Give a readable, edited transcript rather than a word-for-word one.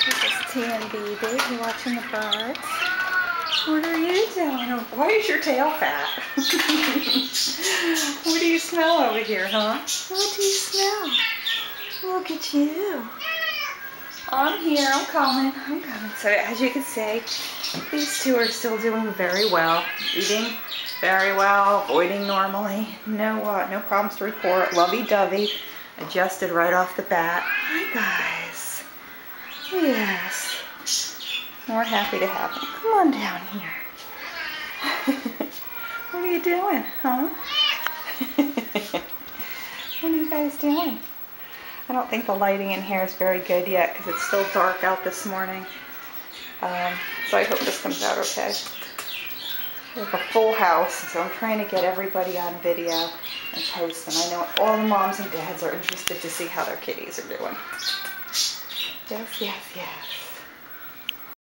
This is TNB, babe. You watching the birds? What are you doing? Why is your tail fat? What do you smell over here, huh? What do you smell? Look at you. I'm here. I'm coming. I'm coming. So as you can see, these two are still doing very well. Eating very well. Avoiding normally. No problems to report. Lovey-dovey. Adjusted right off the bat. Hi, guys. Yes. We're happy to have them. Come on down here. What are you doing, huh? What are you guys doing? I don't think the lighting in here is very good yet because it's still dark out this morning. So I hope this comes out okay. We have a full house, so I'm trying to get everybody on video and post them. I know all the moms and dads are interested to see how their kitties are doing. Yes, yes, yes.